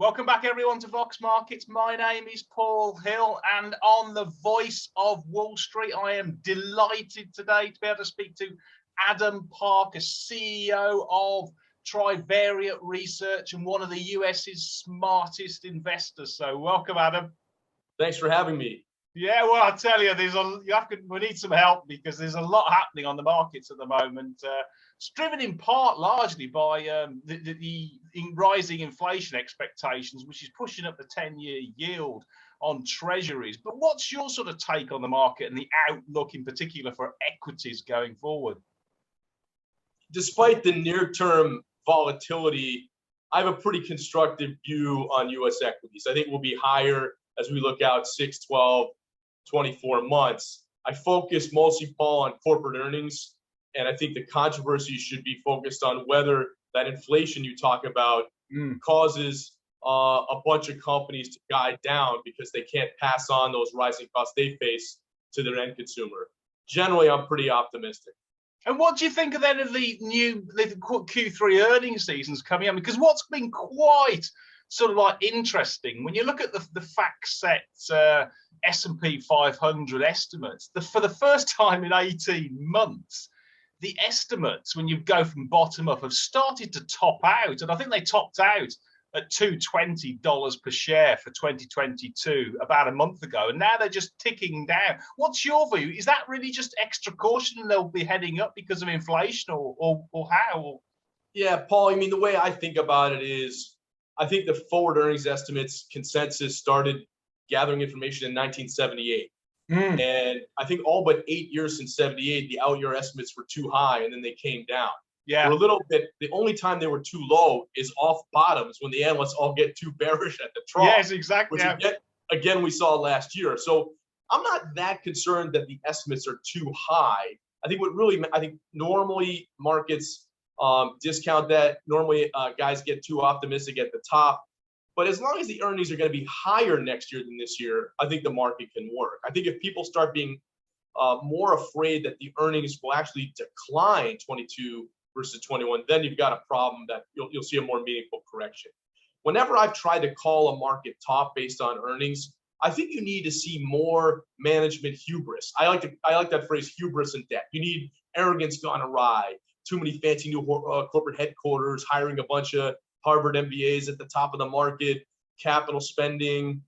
Welcome back, everyone, to Vox Markets. My name is Paul Hill, and on the voice of Wall Street, I am delighted today to be able to speak to Adam Parker, CEO of Trivariate Research and one of the US's smartest investors. So welcome, Adam. Thanks for having me. Yeah, well, I tell you, we need some help because there's a lot happening on the markets at the moment. It's driven in part largely by the rising inflation expectations, which is pushing up the 10-year yield on treasuries. But what's your sort of take on the market and the outlook in particular for equities going forward? Despite the near-term volatility, I have a pretty constructive view on U.S. equities. I think we'll be higher as we look out 6, 12, 24 months. I focus mostly, Paul, on corporate earnings, and I think the controversy should be focused on whether that inflation you talk about causes a bunch of companies to guide down because they can't pass on those rising costs they face to their end consumer. Generally, I'm pretty optimistic. And what do you think then of the Q3 earnings seasons coming up? Because what's been quite sort of like interesting, when you look at the FactSet S&P 500 estimates, for the first time in 18 months, the estimates, when you go from bottom up, have started to top out. And I think they topped out at $220 per share for 2022 about a month ago. And now they're just ticking down. What's your view? Is that really just extra caution and they'll be heading up because of inflation or how? Yeah, Paul, I mean, the way I think about it is, I think the forward earnings estimates consensus started gathering information in 1978. And I think all but 8 years since 78, the out year estimates were too high and then they came down. Yeah. For a little bit, the only time they were too low is off bottoms when the analysts all get too bearish at the trough. Yes, exactly. Which again, we saw last year. So I'm not that concerned that the estimates are too high. I think normally markets discount that. Normally guys get too optimistic at the top. But as long as the earnings are going to be higher next year than this year, I think the market can work. I think if people start being more afraid that the earnings will actually decline 22 versus 21, then you've got a problem that you'll see a more meaningful correction. Whenever I've tried to call a market top based on earnings, I think you need to see more management hubris. I like that phrase, hubris and debt. You need arrogance gone awry, too many fancy new corporate headquarters, hiring a bunch of Harvard MBAs at the top of the market, capital spending,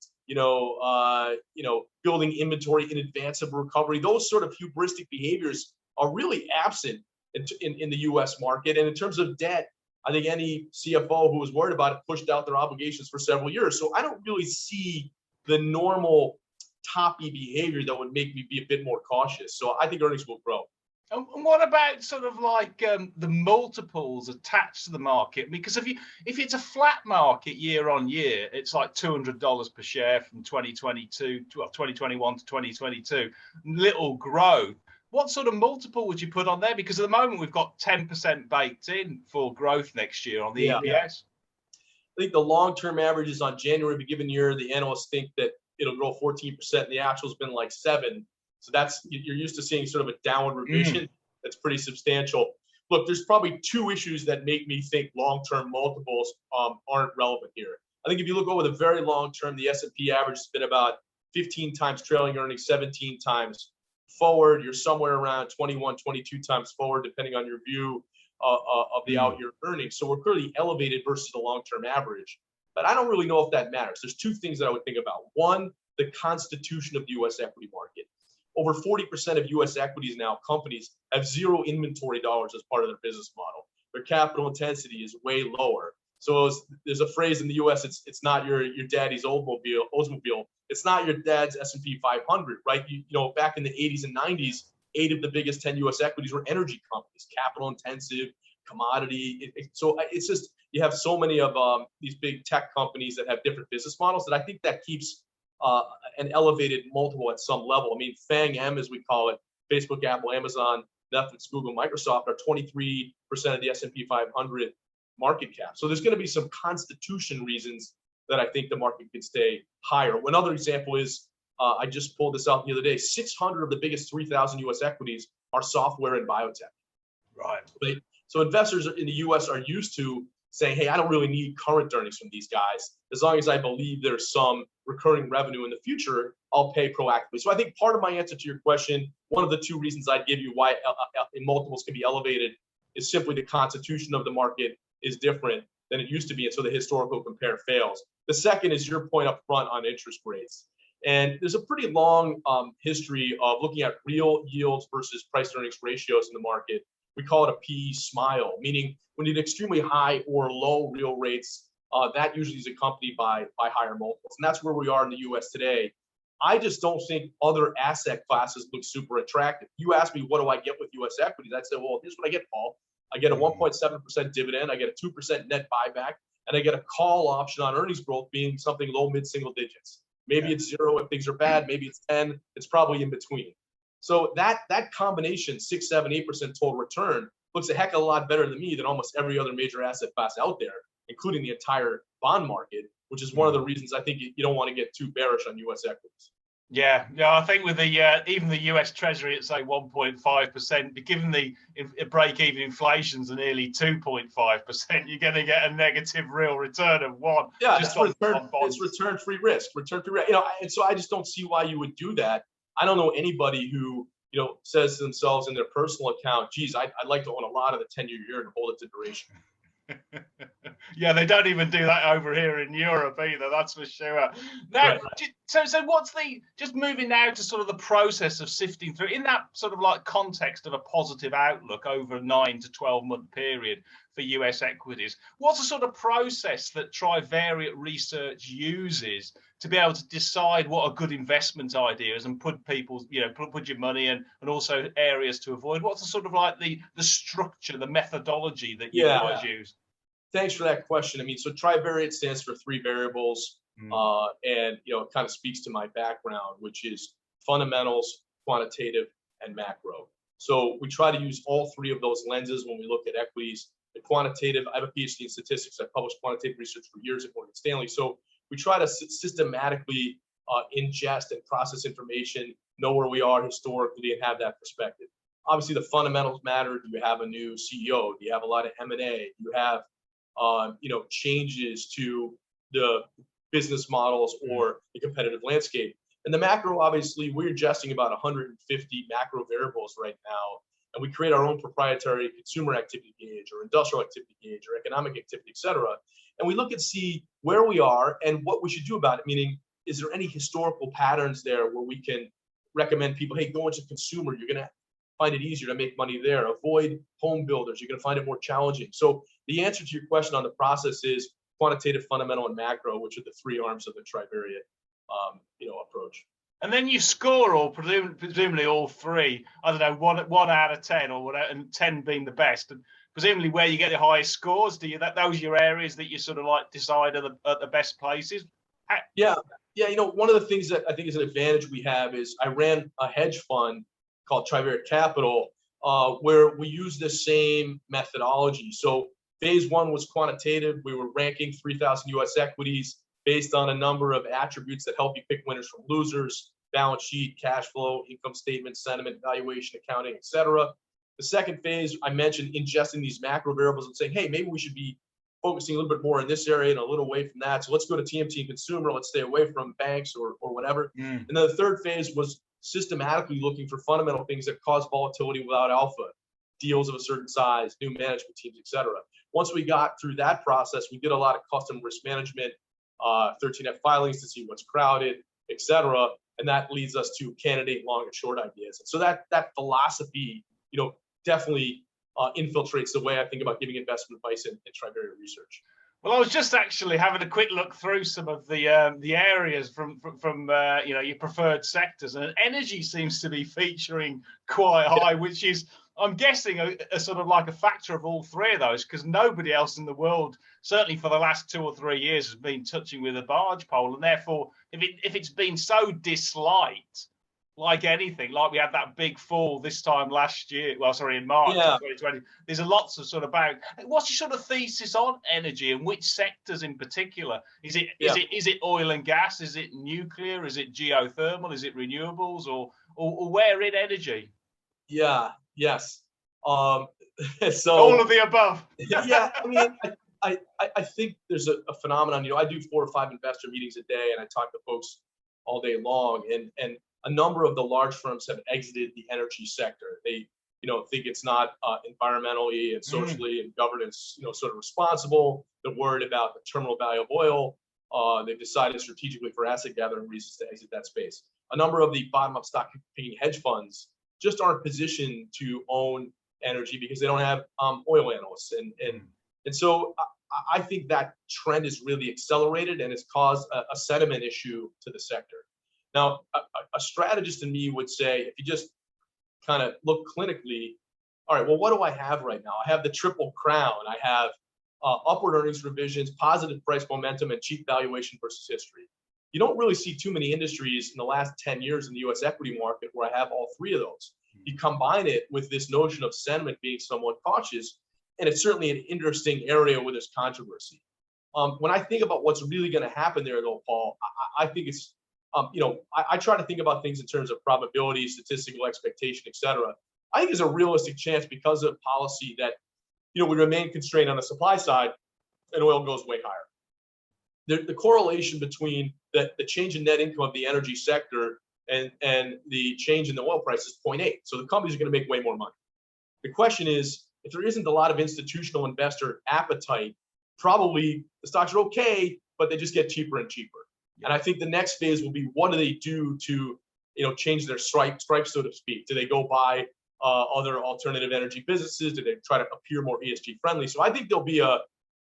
building inventory in advance of recovery. Those sort of hubristic behaviors are really absent in the U.S. market. And in terms of debt, I think any CFO who was worried about it pushed out their obligations for several years. So I don't really see the normal toppy behavior that would make me be a bit more cautious. So I think earnings will grow. And what about sort of like the multiples attached to the market? Because if it's a flat market year on year, it's like $200 per share from 2021 to 2022, little growth. What sort of multiple would you put on there? Because at the moment we've got 10% baked in for growth next year on the EPS. I think the long-term averages on January of a given year, the analysts think that it'll grow 14%, and the actual's been like 7%. So you're used to seeing sort of a downward revision that's pretty substantial. Look, there's probably two issues that make me think long-term multiples aren't relevant here. I think if you look over the very long term, the S&P average has been about 15 times trailing earnings, 17 times forward. You're somewhere around 21, 22 times forward, depending on your view of the out year earnings. So we're clearly elevated versus the long-term average. But I don't really know if that matters. There's two things that I would think about. One, the constitution of the U.S. equity market. Over 40% of U.S. equities now, companies have zero inventory dollars as part of their business model. Their capital intensity is way lower. So there's a phrase in the U.S. It's not your daddy's Oldsmobile. It's not your dad's S&P 500, right? Back in the 80s and 90s, 8 of the biggest 10 U.S. equities were energy companies, capital intensive, commodity. So it's just you have so many of these big tech companies that have different business models that I think that keeps an elevated multiple at some level. I mean, FANG-M, as we call it, Facebook, Apple, Amazon, Netflix, Google, Microsoft are 23% of the S&P 500 market cap. So there's going to be some constitution reasons that I think the market could stay higher. One other example is, I just pulled this out the other day, 600 of the biggest 3,000 U.S. equities are software and biotech. Right. So investors in the U.S. are used to saying, hey, I don't really need current earnings from these guys. As long as I believe there's some recurring revenue in the future, I'll pay proactively. So I think part of my answer to your question, one of the two reasons I'd give you why multiples can be elevated is simply the constitution of the market is different than it used to be. And so the historical compare fails. The second is your point up front on interest rates. And there's a pretty long history of looking at real yields versus price earnings ratios in the market. We call it a PE smile, meaning when you have extremely high or low real rates, that usually is accompanied by higher multiples. And that's where we are in the US today. I just don't think other asset classes look super attractive. You ask me, what do I get with US equities? I'd say, well, here's what I get, Paul. I get a 1.7% dividend, I get a 2% net buyback, and I get a call option on earnings growth being something low, mid-single digits. Maybe it's 0 if things are bad, maybe it's 10, it's probably in between. So that combination, 6, 7, 8% total return, looks a heck of a lot better to me than almost every other major asset class out there, including the entire bond market, which is one of the reasons I think you don't want to get too bearish on US equities. Yeah, I think with the even the US Treasury at say 1.5%, but given the break-even inflation's are nearly 2.5%, you're going to get a negative real return of 1. Yeah, just it's return-free risk, return-free. And so I just don't see why you would do that. I don't know anybody who says to themselves in their personal account, "Geez, I'd like to own a lot of the 10-year and hold it to duration." Yeah, they don't even do that over here in Europe either, that's for sure. Now, right. So what's just moving now to sort of the process of sifting through, in that sort of like context of a positive outlook over a 9 to 12-month period for US equities, what's the sort of process that Trivariate Research uses to be able to decide what a good investment idea is and put people's, put your money in, and also areas to avoid? What's the sort of like the structure, the methodology that you guys use? Thanks for that question. I mean, so Trivariate stands for 3 variables, and it kind of speaks to my background, which is fundamentals, quantitative, and macro. So we try to use all 3 of those lenses when we look at equities. The quantitative, I have a PhD in statistics. I published quantitative research for years at Morgan Stanley. So we try to systematically ingest and process information, know where we are historically, and have that perspective. Obviously, the fundamentals matter. Do you have a new CEO? Do you have a lot of M&A? Do you have changes to the business models or the competitive landscape? And the macro, obviously, we're ingesting about 150 macro variables right now, and we create our own proprietary consumer activity gauge or industrial activity gauge or economic activity, et cetera. And we look and see where we are and what we should do about it, meaning, is there any historical patterns there where we can recommend people, hey, go into consumer, you're going to find it easier to make money there. Avoid home builders, you're going to find it more challenging. So the answer to your question on the process is quantitative, fundamental, and macro, which are the 3 arms of the Trivariate approach. And then you score all, presumably all 3. I don't know, one out of 10, or whatever, and 10 being the best. And presumably, where you get the highest scores, those are your areas that you sort of like decide are the best places. Yeah. One of the things that I think is an advantage we have is I ran a hedge fund called Trivariate Capital, where we use the same methodology. So phase 1 was quantitative. We were ranking 3,000 US equities based on a number of attributes that help you pick winners from losers: balance sheet, cash flow, income statement, sentiment, valuation, accounting, et cetera. The second phase, I mentioned ingesting these macro variables and saying, hey, maybe we should be focusing a little bit more in this area and a little away from that. So let's go to TMT and consumer. Let's stay away from banks or whatever. And then the third phase was systematically looking for fundamental things that cause volatility without alpha, deals of a certain size, new management teams, et cetera. Once we got through that process, we did a lot of custom risk management, 13F filings to see what's crowded, et cetera. And that leads us to candidate long and short ideas. And so that philosophy, definitely infiltrates the way I think about giving investment advice in Trivariate Research. Well, I was just actually having a quick look through some of the areas from your preferred sectors, and energy seems to be featuring quite high, which is, I'm guessing, a sort of like a factor of all 3 of those, because nobody else in the world, certainly for the last 2 or 3 years, has been touching with a barge pole, and therefore, if it's been so disliked, like anything, like we had that big fall this time last year, in March 2020, there's lots of sort of about. What's your sort of thesis on energy, and which sectors in particular? Is it oil and gas? Is it nuclear? Is it geothermal? Is it renewables, or where in energy? Yes. So all of the above. Yeah, I mean, I think there's a phenomenon. You know, I do 4 or 5 investor meetings a day, and I talk to folks all day long. And a number of the large firms have exited the energy sector. They, you know, think it's not environmentally and socially and governance, you know, sort of responsible. They're worried about the terminal value of oil. They've decided strategically for asset gathering reasons to exit that space. A number of the bottom-up stock picking hedge funds just aren't positioned to own energy because they don't have oil analysts. And so I think that trend is really accelerated and has caused a sentiment issue to the sector. Now, a strategist in me would say, if you just kind of look clinically, all right, well, what do I have right now? I have the triple crown. I have upward earnings revisions, positive price momentum, and cheap valuation versus history. You don't really see too many industries in the last 10 years in the US equity market where I have all 3 of those. You combine it with this notion of sentiment being somewhat cautious, and it's certainly an interesting area where there's controversy. When I think about what's really going to happen there, though, Paul, I think it's, you know, I try to think about things in terms of probability, statistical expectation, et cetera. I think there's a realistic chance because of policy that, you know, we remain constrained on the supply side and oil goes way higher. The correlation between the change in net income of the energy sector and the change in the oil price is 0.8. So the companies are going to make way more money. The question is, if there isn't a lot of institutional investor appetite, probably the stocks are okay, but they just get cheaper and cheaper. And I think the next phase will be, what do they do to, you know, change their stripes, so to speak? Do they go buy other alternative energy businesses? Do they try to appear more ESG friendly? So I think there'll be a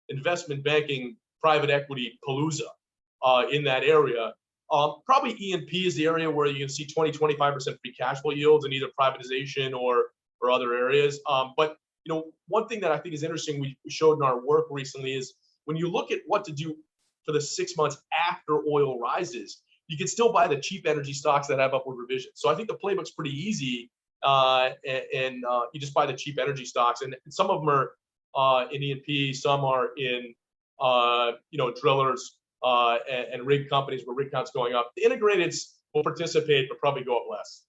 investment banking, private equity palooza in that area. Probably E&P is the area where you can see 20-25% free cash flow yields in either privatization or other areas. But you know, one thing that I think is interesting we showed in our work recently is when you look at what to do for the 6 months after oil rises, you can still buy the cheap energy stocks that have upward revisions. So I think the playbook's pretty easy, and you just buy the cheap energy stocks, and some of them are in E&P, some are in you know, drillers and rig companies where rig count's going up. The integrateds will participate, but probably go up less.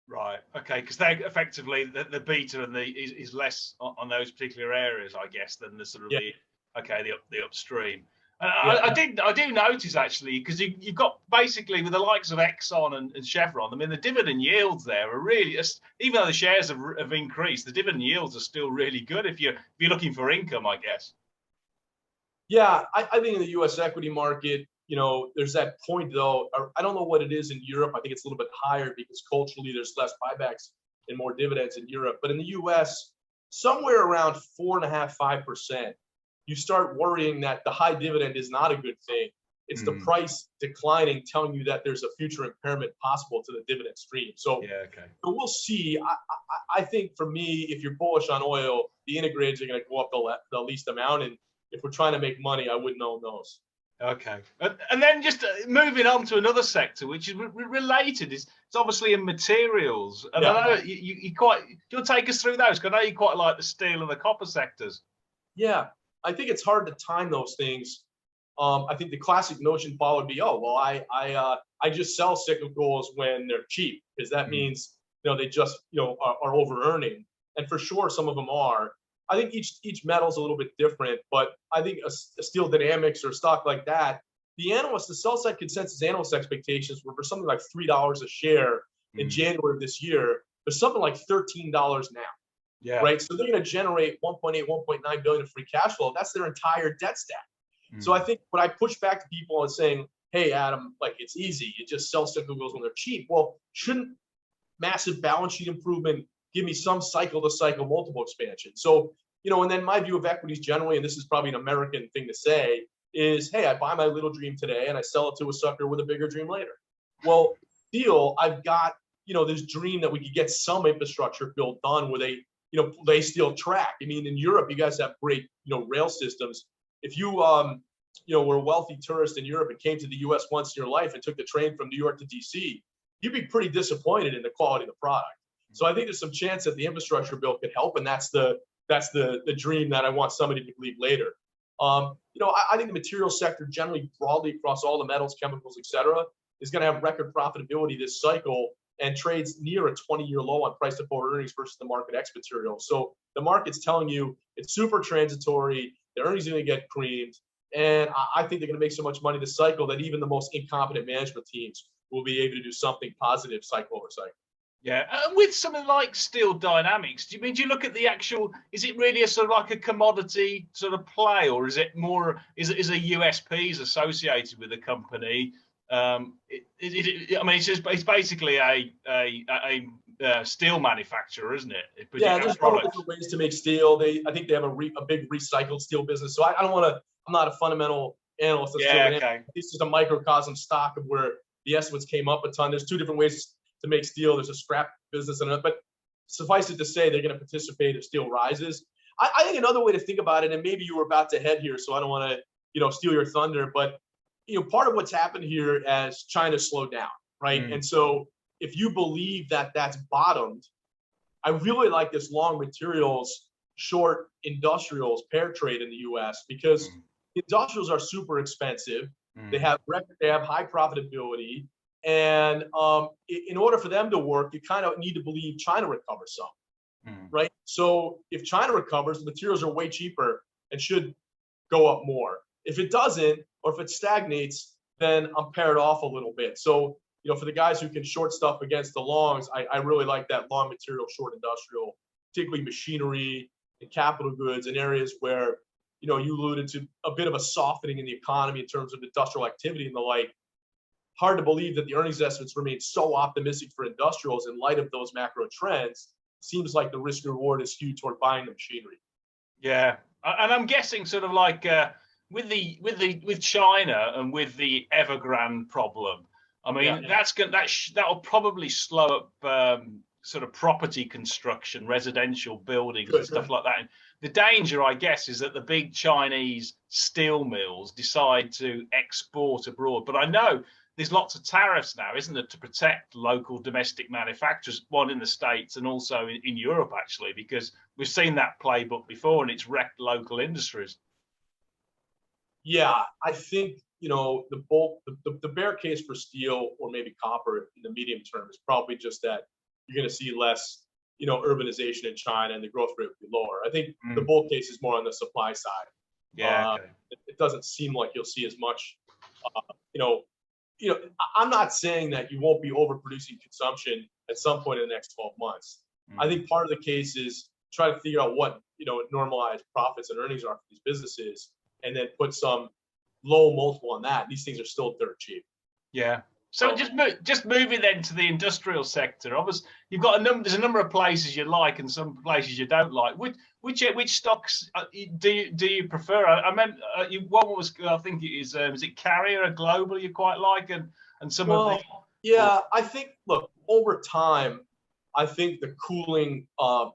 Right. Okay. Because they effectively the beta and is less on those particular areas, I guess, than the sort of the upstream. And I do notice actually, because you've got basically with the likes of Exxon and Chevron. I mean, the dividend yields there are really, even though the shares have increased, the dividend yields are still really good if you're looking for income, I guess. Yeah, I think in the U.S. equity market, you know, there's that point though. I don't know what it is in Europe. I think it's a little bit higher because culturally there's less buybacks and more dividends in Europe. But in the U.S., somewhere around 4.5–5%, you start worrying that the high dividend is not a good thing. It's the price declining, telling you that there's a future impairment possible to the dividend stream. So, so we'll see. I think for me, if you're bullish on oil, the integrateds are going to go up the least amount. And if we're trying to make money, I wouldn't own those. Okay. And then just moving on to another sector, which is related, it's obviously in materials. And I know you quite, you'll take us through those, because I know you quite like the steel and the copper sectors. Yeah, I think it's hard to time those things. I think the classic notion, Paul, would be, oh, well, I just sell cyclicals when they're cheap, because that means, you know, they just, you know, are over earning. And for sure, some of them are. I think each metal is a little bit different, but I think a Steel Dynamics or a stock like that, the sell side consensus analyst expectations were for something like $3 a share in January of this year. There's something like $13 now. Yeah. Right. So they're going to generate 1.8, 1.9 billion of free cash flow. That's their entire debt stack. So I think when I push back to people and saying, hey, Adam, like, it's easy, you just sell cyclicals when they're cheap. Well, shouldn't massive balance sheet improvement give me some cycle to cycle multiple expansion? So, you know, and then my view of equities generally, and this is probably an American thing to say, is, hey, I buy my little dream today and I sell it to a sucker with a bigger dream later. Well, steel, I've got, you know, this dream that we could get some infrastructure built done where they, you know, lay steel track. I mean, in Europe, you guys have great, you know, rail systems. If you, you know, were a wealthy tourist in Europe and came to the U.S. once in your life and took the train from New York to D.C., you'd be pretty disappointed in the quality of the product. So I think there's some chance that the infrastructure bill could help, and that's the dream that I want somebody to believe later. You know, I think the materials sector generally, broadly across all the metals, chemicals, et cetera, is going to have record profitability this cycle and trades near a 20-year low on price to forward earnings versus the market X material. So the market's telling you it's super transitory. The earnings are going to get creamed. And I think they're going to make so much money this cycle that even the most incompetent management teams will be able to do something positive cycle over cycle. Yeah, and with something like Steel Dynamics, do you look at the actual? Is it really a sort of like a commodity sort of play, or is it more? Is a USPs associated with the company? I mean, it's basically a steel manufacturer, isn't it? Yeah, there's a lot of different ways to make steel. I think they have a big recycled steel business. So I don't want to. I'm not a fundamental analyst. Yeah, okay. This is a microcosm stock of where the estimates came up a ton. There's two different ways to make steel. There's a scrap business but suffice it to say they're going to participate if steel rises. I think another way to think about it, and maybe you were about to head here, so I don't want to steal your thunder, but part of what's happened here as China slowed down, right? And so if you believe that that's bottomed, I really like this long materials, short industrials pair trade in the U.S. because industrials are super expensive. They have high profitability. And in order for them to work, you kind of need to believe China recovers some, right? So if China recovers, the materials are way cheaper and should go up more. If it doesn't, or if it stagnates, then I'm paired off a little bit. So, for the guys who can short stuff against the longs, I really like that long material, short industrial, particularly machinery and capital goods in areas where, you alluded to a bit of a softening in the economy in terms of industrial activity and the like. Hard to believe that the earnings estimates remain so optimistic for industrials in light of those macro trends. Seems like the risk reward is skewed toward buying the machinery. Yeah, and I'm guessing sort of like with China and with the Evergrande problem. I mean, that'll probably slow up sort of property construction, residential buildings and stuff like that. And the danger, I guess, is that the big Chinese steel mills decide to export abroad. But I know there's lots of tariffs now, isn't there, to protect local domestic manufacturers, one in the States and also in Europe, actually, because we've seen that playbook before and it's wrecked local industries. Yeah, I think, the bear case for steel or maybe copper in the medium term is probably just that you're going to see less, urbanization in China and the growth rate will be lower. I think the bull case is more on the supply side. Yeah, it doesn't seem like you'll see as much, I'm not saying that you won't be overproducing consumption at some point in the next 12 months. I think part of the case is try to figure out what, normalized profits and earnings are for these businesses and then put some low multiple on that. These things are still dirt cheap. Yeah. So just moving then to the industrial sector. Obviously, you've got there's a number of places you like and some places you don't like. Which stocks do you prefer? I meant one was, I think it is it Carrier, a global you quite like, and some of the. Yeah, I think over time, I think the cooling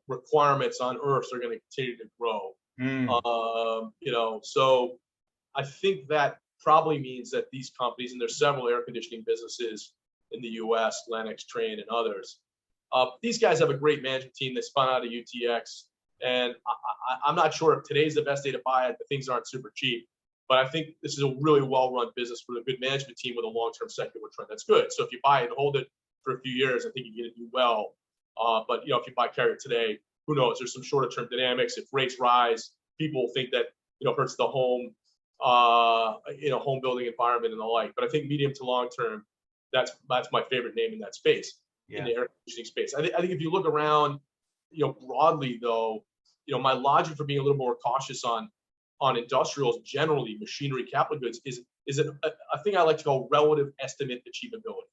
requirements on Earth are going to continue to grow. So I think that probably means that these companies, and there's several air conditioning businesses in the U.S., Lennox, Trane, and others. These guys have a great management team. They spun out of UTX, and I'm not sure if today's the best day to buy it. The things aren't super cheap, but I think this is a really well-run business with a good management team with a long-term secular trend. That's good. So if you buy it and hold it for a few years, I think you're going to do well. But if you buy Carrier today, who knows? There's some shorter-term dynamics. If rates rise, people think that hurts the home building environment and the like. But I think medium to long term, that's my favorite name in that space, in the air conditioning space. I think if you look around, broadly though, my logic for being a little more cautious on industrials generally, machinery, capital goods is a thing I like to call relative estimate achievability.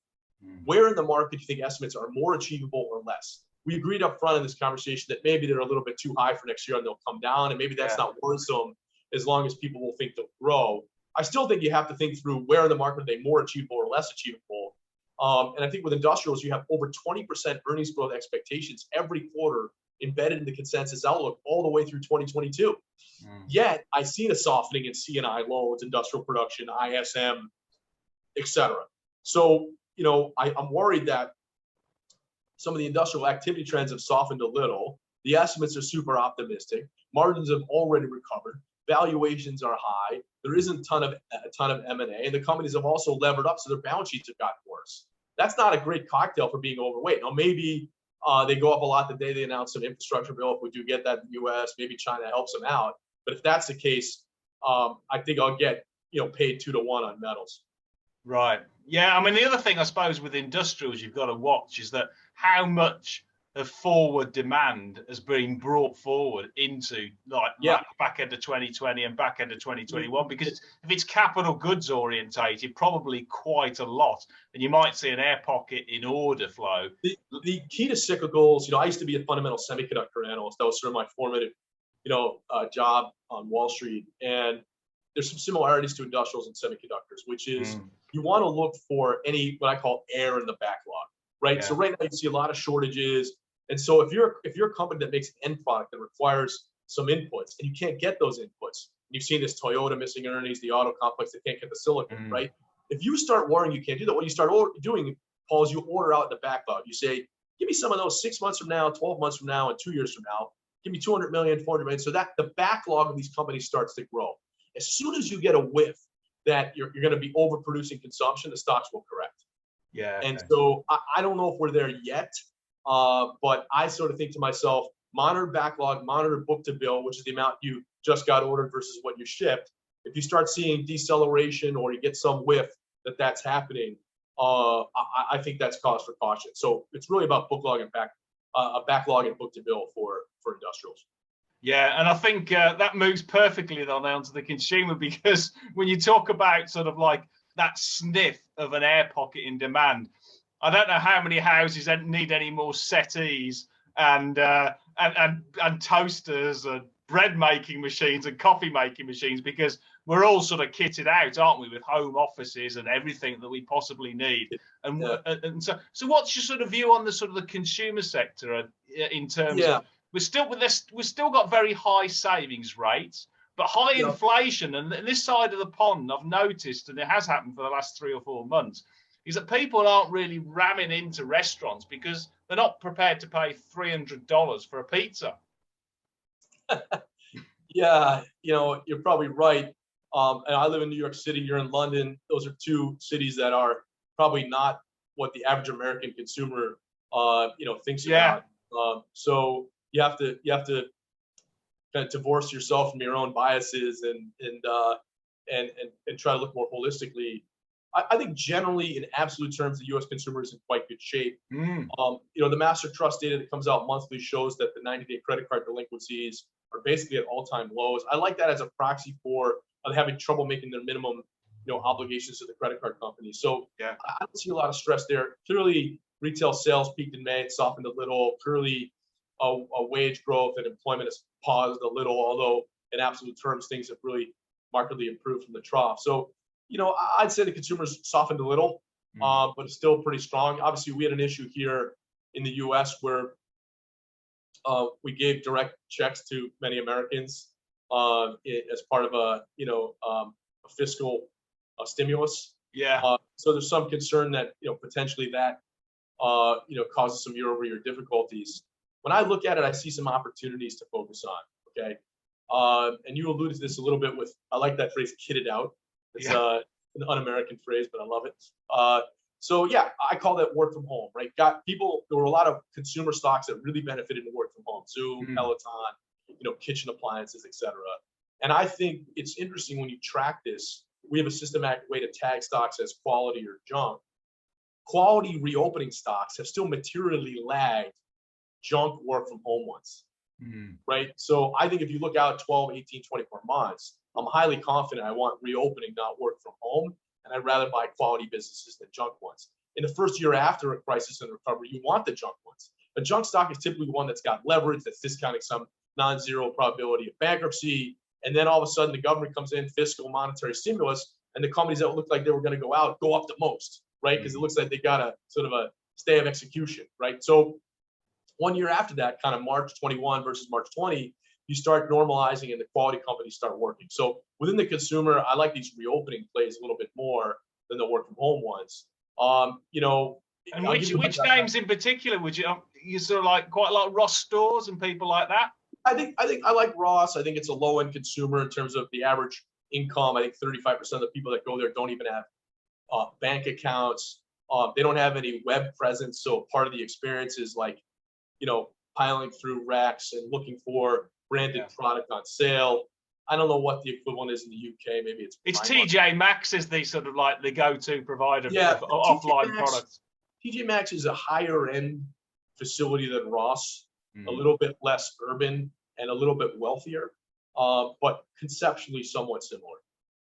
Where in the market do you think estimates are more achievable or less? We agreed up front in this conversation that maybe they're a little bit too high for next year and they'll come down, and maybe that's not worrisome as long as people will think they'll grow. I still think you have to think through where in the market are they more achievable or less achievable. And I think with industrials, you have over 20% earnings growth expectations every quarter embedded in the consensus outlook all the way through 2022. Yet I see a softening in C&I loans, industrial production, ISM, et cetera. So, I'm worried that some of the industrial activity trends have softened a little. The estimates are super optimistic. Margins have already recovered. Valuations are high. There isn't a ton of M&A, and the companies have also levered up, so their balance sheets have gotten worse. That's not a great cocktail for being overweight. Now, maybe they go up a lot the day they announce an infrastructure bill. If we do get that in the U.S., maybe China helps them out. But if that's the case, I think I'll get paid 2 to 1 on metals. Right. Yeah. I mean, the other thing I suppose with industrials you've got to watch is that how much of forward demand has been brought forward into like back end of 2020 and back end of 2021, because if it's capital goods orientated, probably quite a lot, and you might see an air pocket in order flow. The key to cyclicals, I used to be a fundamental semiconductor analyst. That was sort of my formative job on Wall Street, and there's some similarities to industrials and semiconductors, which is you want to look for what I call air in the backlog, right? So right now you see a lot of shortages. And so if you're a company that makes an end product that requires some inputs and you can't get those inputs, you've seen this Toyota missing earnings, the auto complex that can't get the silicon, right? If you start worrying you can't do that, what you start doing, Paul, is you order out the backlog. You say, give me some of those 6 months from now, 12 months from now, and 2 years from now. Give me 200 million, 400 million, so that the backlog of these companies starts to grow. As soon as you get a whiff that you're going to be overproducing consumption, the stocks will correct. Yeah. And so I don't know if we're there yet. But I sort of think to myself, monitor backlog, monitor book to bill, which is the amount you just got ordered versus what you shipped. If you start seeing deceleration or you get some whiff that's happening, I think that's cause for caution. So it's really about backlog and book to bill for industrials. Yeah, and I think that moves perfectly on to the consumer, because when you talk about sort of like that sniff of an air pocket in demand, I don't know how many houses need any more settees and toasters and bread making machines and coffee making machines, because we're all sort of kitted out, aren't we, with home offices and everything that we possibly need. And so what's your sort of view on the sort of the consumer sector in terms of we've still got very high savings rates, but high inflation, and this side of the pond I've noticed, and it has happened for the last 3 or 4 months, is that people aren't really ramming into restaurants because they're not prepared to pay $300 for a pizza. Yeah, you're probably right. And I live in New York City. You're in London. Those are 2 cities that are probably not what the average American consumer, thinks about. So you have to kind of divorce yourself from your own biases and try to look more holistically. I think generally, in absolute terms, the U.S. consumer is in quite good shape. The Master Trust data that comes out monthly shows that the 90-day credit card delinquencies are basically at all-time lows. I like that as a proxy for having trouble making their minimum, obligations to the credit card company. So I don't see a lot of stress there. Clearly, retail sales peaked in May, it softened a little. Clearly, a wage growth and employment has paused a little, although in absolute terms, things have really markedly improved from the trough. So, I'd say the consumer's softened a little, but it's still pretty strong. Obviously, we had an issue here in the U.S. where we gave direct checks to many Americans as part of a fiscal stimulus. So there's some concern that potentially that causes some year-over-year difficulties. When I look at it, I see some opportunities to focus on. Okay, and you alluded to this a little bit with, I like that phrase, kitted out. It's an un-American phrase, but I love it. So I call that work from home, right? There were a lot of consumer stocks that really benefited from work from home. Zoom, Peloton, kitchen appliances, etc. And I think it's interesting when you track this. We have a systematic way to tag stocks as quality or junk. Quality reopening stocks have still materially lagged junk work from home ones, right? So I think if you look out 12, 18, 24 months, I'm highly confident I want reopening, not work from home. And I'd rather buy quality businesses than junk ones. In the first year after a crisis and recovery, you want the junk ones. A junk stock is typically one that's got leverage, that's discounting some non-zero probability of bankruptcy. And then all of a sudden the government comes in, fiscal, monetary stimulus, and the companies that look like they were going to go out go up the most, right? Because it looks like they got a sort of a stay of execution, right? So 1 year after that, kind of March 21 versus March 20, you start normalizing and the quality companies start working. So within the consumer, I like these reopening plays a little bit more than the work from home ones. And which names in particular would you sort of like quite a lot of Ross stores and people like that? I think I like Ross. I think it's a low end consumer in terms of the average income. I think 35% of the people that go there don't even have bank accounts. They don't have any web presence. So part of the experience is like, piling through racks and looking for branded product on sale. I don't know what the equivalent is in the UK. Maybe it's TJ Maxx is the sort of like the go-to provider of offline products. TJ Maxx is a higher end facility than Ross, a Mm. little bit less urban and a little bit wealthier, but conceptually somewhat similar.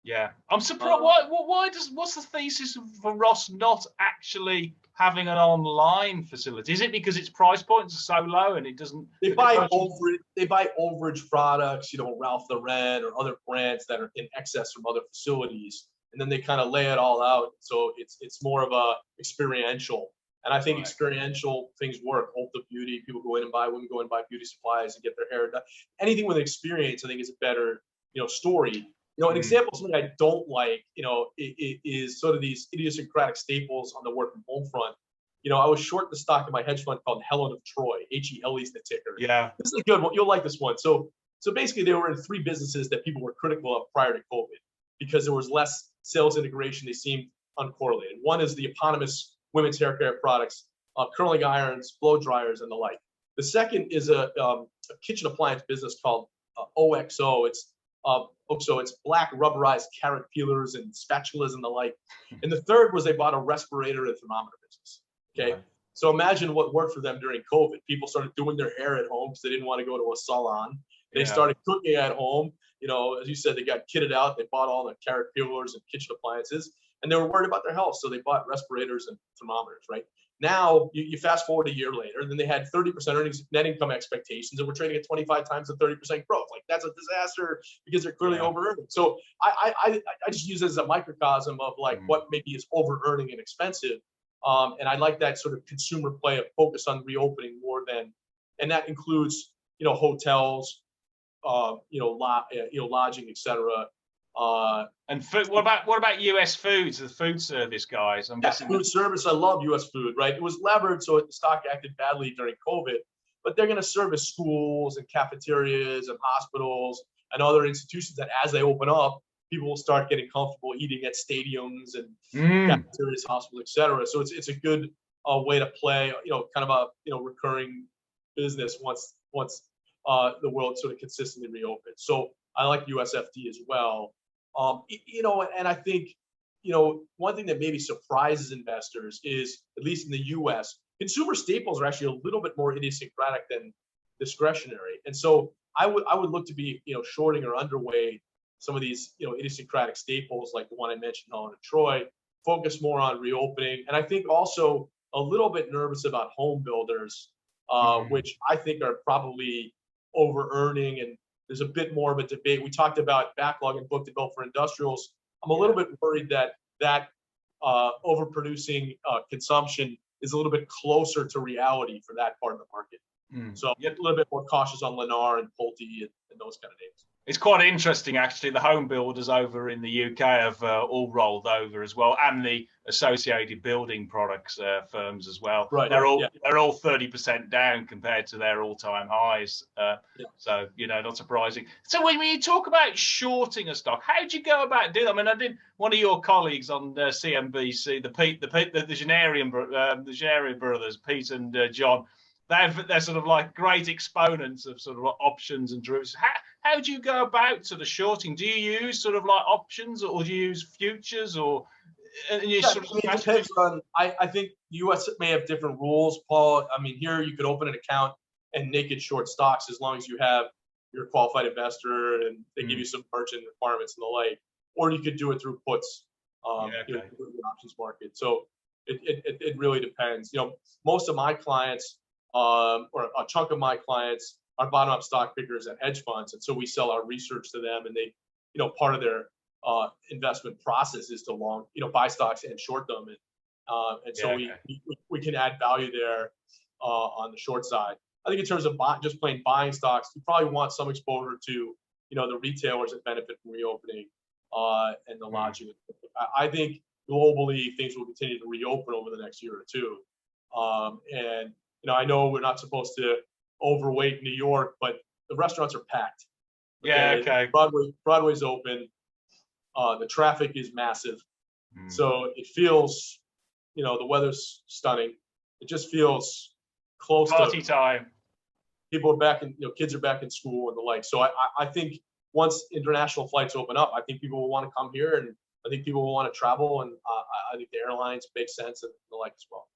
Yeah, I'm surprised. What's the thesis for Ross not actually having an online facility? Is it because its price points are so low and it doesn't? They buy overage products, you know, Ralph Lauren or other brands that are in excess from other facilities, and then they kind of lay it all out. So it's more of a experiential, and I think experiential things work. Ulta Beauty, people go in and buy, women go in and buy beauty supplies and get their hair done. Anything with experience, I think, is a better, you know, story. You know, an example of something I don't like, you know, is sort of these idiosyncratic staples on the work from home front. You know, I was short the stock in my hedge fund called Helen of Troy. HELE is the ticker. Yeah. This is a good one. You'll like this one. So basically, they were in 3 businesses that people were critical of prior to COVID because there was less sales integration. They seemed uncorrelated. One is the eponymous women's hair care products, curling irons, blow dryers, and the like. The second is a kitchen appliance business called OXO. It's black rubberized carrot peelers and spatulas and the like. And the third was they bought a respirator and thermometer business. Okay. Right. So imagine what worked for them during COVID. People started doing their hair at home because they didn't want to go to a salon. They started cooking at home. You know, as you said, they got kitted out. They bought all the carrot peelers and kitchen appliances, and they were worried about their health. So they bought respirators and thermometers, right? Now, you fast forward a year later, then they had 30% earnings, net income expectations, and we're trading at 25 times the 30% growth. Like, that's a disaster because they're clearly over-earning. So I just use it as a microcosm of like what maybe is over-earning and expensive. And I like that sort of consumer play of focus on reopening more than, and that includes, you know, hotels, lodging, et cetera. And food, what about US foods, the food service guys? I'm guessing food service. I love US food, right? It was levered, so the stock acted badly during COVID, but they're going to service schools and cafeterias and hospitals and other institutions that as they open up, people will start getting comfortable eating at stadiums and cafeterias, hospitals, et cetera. So it's a good way to play, you know, kind of a, you know, recurring business once the world sort of consistently reopens. So I like USFD as well. You know, and I think, you know, one thing that maybe surprises investors is, at least in the US, consumer staples are actually a little bit more idiosyncratic than discretionary. And so I would look to be, you know, shorting or underweight some of these, you know, idiosyncratic staples like the one I mentioned, Helen of Troy, focus more on reopening. And I think also a little bit nervous about Homebuilders, which I think are probably over-earning, and there's a bit more of a debate. We talked about backlog and book-to-bill for industrials. I'm a little bit worried that overproducing consumption is a little bit closer to reality for that part of the market. So get a little bit more cautious on Lennar and Pulte and those kind of names. It's quite interesting, actually. The home builders over in the UK have all rolled over as well, and the associated building products firms as well. Right. They're all 30% down compared to their all-time highs. So, you know, not surprising. So when you talk about shorting a stock, how do you go about doing that? I mean, I did one of your colleagues on CNBC, the Generian brothers, Pete and John. They're sort of like great exponents of sort of options and derivatives. How do you go about sort of shorting? Do you use sort of like options, or do you use futures, or it depends on. I think the U.S. may have different rules, Paul. I mean, here you could open an account and naked short stocks as long as you have your qualified investor and they give you some margin requirements and the like, or you could do it through puts, through the options market. So it really depends. You know, most of my clients, or a chunk of my clients, are bottom-up stock pickers at hedge funds, and so we sell our research to them, and they, you know, part of their investment process is to buy stocks and short them, and so we can add value there on the short side. I think in terms of just plain buying stocks, you probably want some exposure to, you know, the retailers that benefit from reopening and the lodging. I think globally things will continue to reopen over the next year or two, and you know, I know we're not supposed to overweight New York, but the restaurants are packed. Okay. Broadway's open. The traffic is massive. So it feels, you know, the weather's stunning. It just feels close to party time. People are back in, you know, kids are back in school and the like. So I think once international flights open up, I think people will want to come here, and I think people will want to travel, and I think the airlines make sense and the like as well.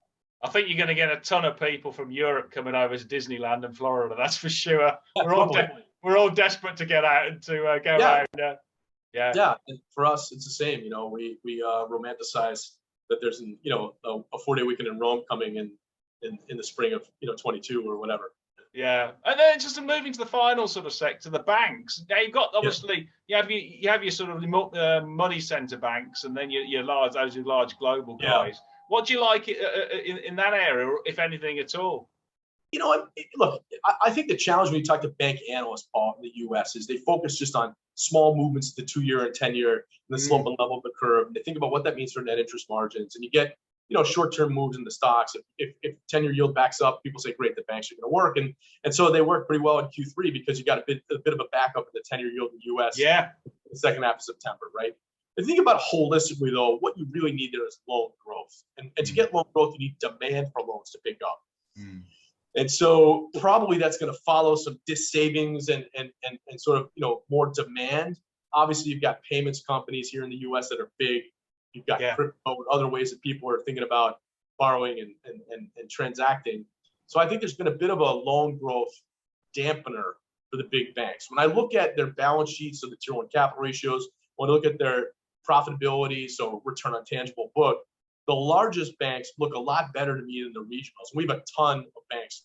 I think you're going to get a ton of people from Europe coming over to Disneyland and Florida. That's for sure. Yeah, we're all desperate to get out and to go yeah. around. Yeah. Yeah, and for us, it's the same. We romanticize that there's a 4-day weekend in Rome coming in the spring of 22 or whatever. Yeah, and then just moving to the final sort of sector, the banks. Now you've got obviously you have your sort of money center banks, and then your large global guys. Yeah. What do you like in that area, or if anything at all? Look, I think the challenge when you talk to bank analysts, Paul, in the U.S. is they focus just on small movements to 2-year and 10-year, and the slope and level of the curve. And they think about what that means for net interest margins, and you get short-term moves in the stocks. If 10-year yield backs up, people say, great, the banks are going to work. And so they work pretty well in Q3 because you got a bit of a backup in the 10-year yield in the U.S. Yeah. In the second half of September, right? If you think about holistically, though, what you really need there is loan growth. And to get loan growth, you need demand for loans to pick up. And so probably that's going to follow some savings and sort of, more demand. Obviously, you've got payments companies here in the U.S. that are big. You've got crypto and other ways that people are thinking about borrowing and transacting. So I think there's been a bit of a loan growth dampener for the big banks. When I look at their balance sheets, so the Tier 1 capital ratios, when I look at their profitability, so return on tangible book, the largest banks look a lot better to me than the regionals. We have a ton of banks,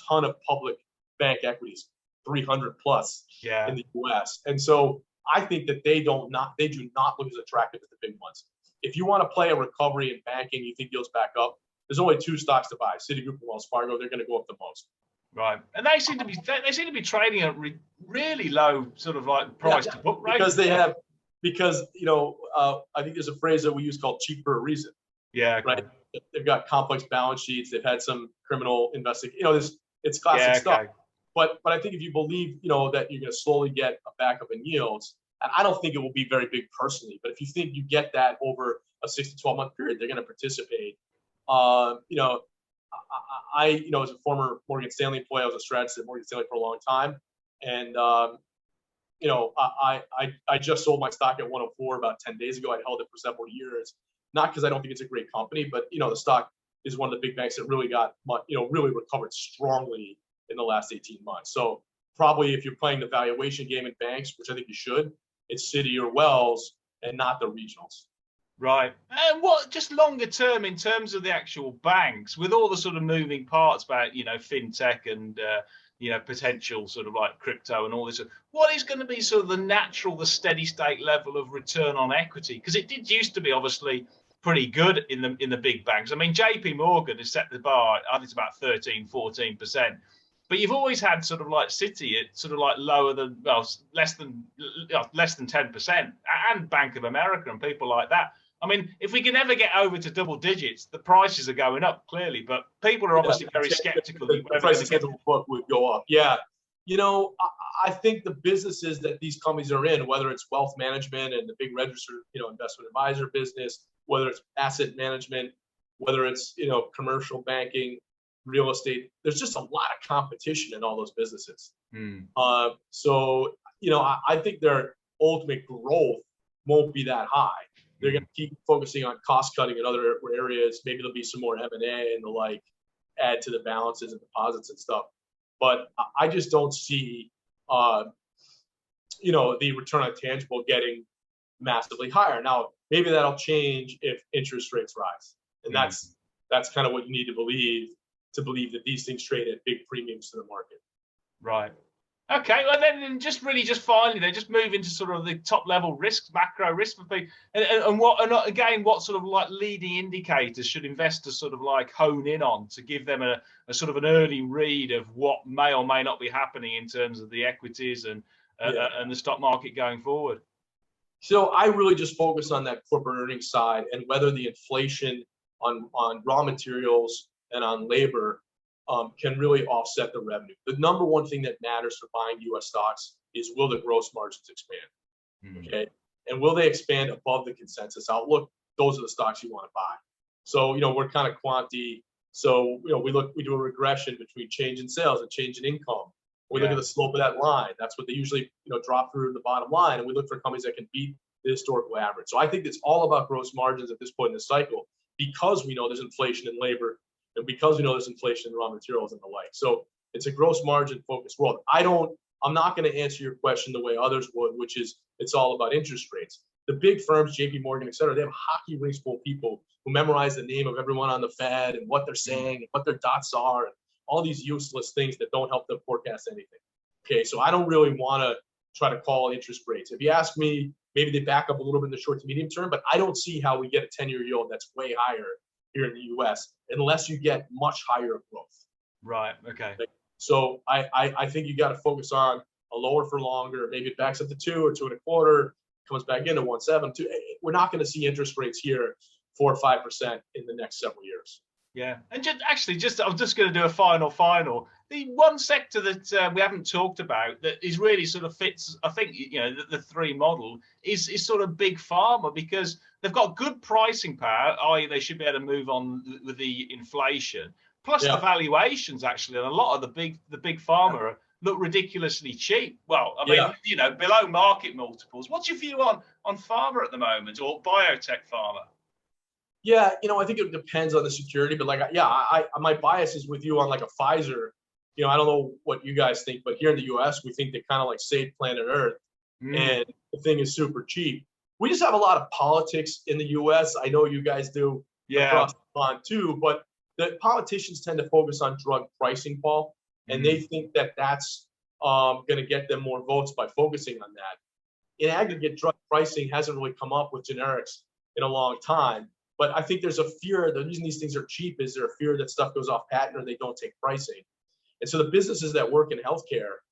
ton of public bank equities, 300 plus in the U.S. And so I think that they do not look as attractive as the big ones. If you want to play a recovery in banking, you think yields back up, there's only 2 stocks to buy: Citigroup and Wells Fargo. They're going to go up the most. Right, and they seem to be trading at really low sort of like price to book rate. Because I think there's a phrase that we use called cheap for a reason. Yeah. Right. They've got complex balance sheets. They've had some criminal investigation. It's classic stuff. But I think if you believe, that you're going to slowly get a backup in yields, and I don't think it will be very big personally, but if you think you get that over a 6 to 12 month period, they're going to participate. I as a former Morgan Stanley employee, I was a strategist at Morgan Stanley for a long time, and I just sold my stock at 104 about 10 days ago. I held it for several years. Not because I don't think it's a great company, but the stock is one of the big banks that really really recovered strongly in the last 18 months. So probably if you're playing the valuation game in banks, which I think you should, it's Citi or Wells and not the regionals. Right. And what just longer term in terms of the actual banks, with all the sort of moving parts about fintech and potential sort of like crypto and all this, what is going to be sort of the steady state level of return on equity? Because it did used to be obviously pretty good in the big banks. I mean, JP Morgan has set the bar, I think it's about 13-14%. But you've always had sort of like Citi at sort of like less than 10%, and Bank of America and people like that. I mean, if we can ever get over to double digits, the prices are going up clearly, but people are obviously very skeptical. The price of tangible book would go up. Yeah. I think the businesses that these companies are in, whether it's wealth management and the big registered, investment advisor business, whether it's asset management, whether it's, commercial banking, real estate, there's just a lot of competition in all those businesses. So, I think their ultimate growth won't be that high. They're going to keep focusing on cost cutting in other areas. Maybe there'll be some more M&A and the like, add to the balances and deposits and stuff. But I just don't see, the return on tangible getting massively higher. Now, maybe that'll change if interest rates rise, and that's kind of what you need to believe that these things trade at big premiums to the market. Right. Okay. Well, then just finally, then just move into sort of the top level risks, macro risk for people, and what sort of like leading indicators should investors sort of like hone in on to give them a sort of an early read of what may or may not be happening in terms of the equities and the stock market going forward. So I really just focus on that corporate earnings side and whether the inflation on raw materials and on labor can really offset the revenue. The number one thing that matters for buying U.S. stocks is, will the gross margins expand? Okay, and will they expand above the consensus outlook? Those are the stocks you want to buy. So we're kind of quantity. So we do a regression between change in sales and change in income. We look at the slope of that line. That's what they usually, drop through to the bottom line. And we look for companies that can beat the historical average. So I think it's all about gross margins at this point in the cycle, because we know there's inflation in labor and because we know there's inflation in raw materials and the like. So it's a gross margin focused world. I'm not going to answer your question the way others would, which is it's all about interest rates. The big firms, JP Morgan, et cetera, they have hockey rinks full of people who memorize the name of everyone on the Fed and what they're saying and what their dots are and all these useless things that don't help them forecast anything. Okay, so I don't really want to try to call interest rates. If you ask me, maybe they back up a little bit in the short to medium term, but I don't see how we get a 10-year yield that's way higher here in the US unless you get much higher growth. Right, okay. So I think you got to focus on a lower for longer. Maybe it backs up to 2 or 2.25, comes back into 1.7. We're not going to see interest rates here 4 or 5% in the next several years. Yeah, and I'm just going to do a final. The one sector that we haven't talked about that is really sort of fits, I think, the three model is sort of big pharma, because they've got good pricing power, i.e. they should be able to move on with the inflation, plus the valuations actually, and a lot of the big pharma look ridiculously cheap. Well, I mean, below market multiples. What's your view on pharma at the moment, or biotech pharma? Yeah, I think it depends on the security, but my bias is with you on like a Pfizer. I don't know what you guys think, but here in the US, we think they kind of like saved planet Earth, and the thing is super cheap. We just have a lot of politics in the US. I know you guys do across the pond too, but the politicians tend to focus on drug pricing, Paul, and they think that that's going to get them more votes by focusing on that. In aggregate, drug pricing hasn't really come up with generics in a long time. But I think there's a fear. The reason these things are cheap is there's a fear that stuff goes off patent or they don't take pricing. And so the businesses that work in healthcare,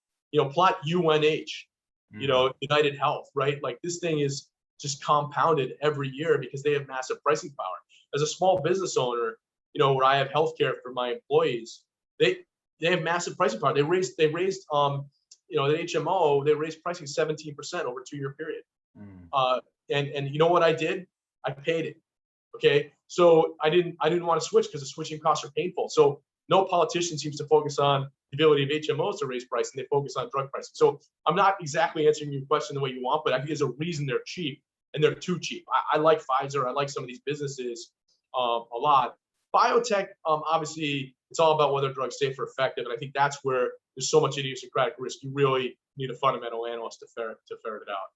plot UNH, United Health, right? Like this thing is just compounded every year because they have massive pricing power. As a small business owner, where I have healthcare for my employees, they have massive pricing power. They raised the HMO, they raised pricing 17% over a 2-year period. And you know what I did? I paid it. Okay, so I didn't want to switch because the switching costs are painful. So no politician seems to focus on the ability of HMOs to raise pricing. They focus on drug pricing. So I'm not exactly answering your question the way you want, but I think there's a reason they're cheap, and they're too cheap. I like Pfizer. I like some of these businesses a lot. Biotech, obviously, it's all about whether drugs safe or effective, and I think that's where there's so much idiosyncratic risk. You really need a fundamental analyst to ferret it out.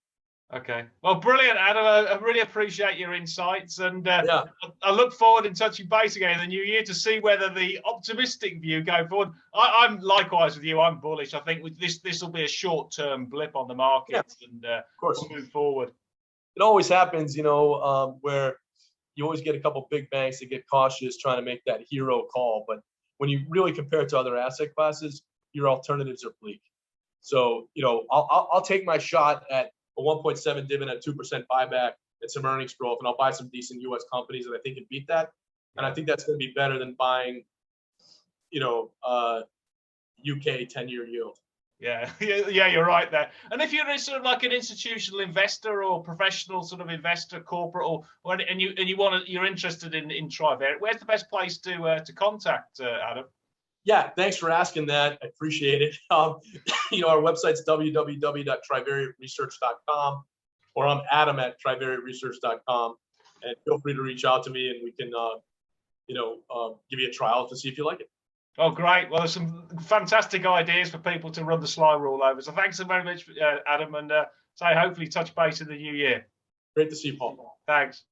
Okay. Well, brilliant, Adam. I really appreciate your insights, and I look forward in touching base again in the new year to see whether the optimistic view going forward. I'm likewise with you. I'm bullish. I think this will be a short-term blip on the market, and of course we'll move forward. It always happens, where you always get a couple big banks that get cautious trying to make that hero call, but when you really compare it to other asset classes, your alternatives are bleak. So, I'll take my shot at a 1.7 dividend, 2% buyback, and some earnings growth, and I'll buy some decent U.S. companies that I think can beat that. And I think that's going to be better than buying, UK 10-year yield. Yeah, you're right there. And if you're sort of like an institutional investor or professional sort of investor, corporate, and you're interested in Trivariate, where's the best place to contact Adam? Yeah, thanks for asking that. I appreciate it. Our website's www.trivariateresearch.com, or I'm Adam@trivariateresearch.com, and feel free to reach out to me, and we can, give you a trial to see if you like it. Oh, great. Well, there's some fantastic ideas for people to run the slide rule over. So thanks so very much, Adam, and hopefully touch base in the new year. Great to see you, Paul. Thanks.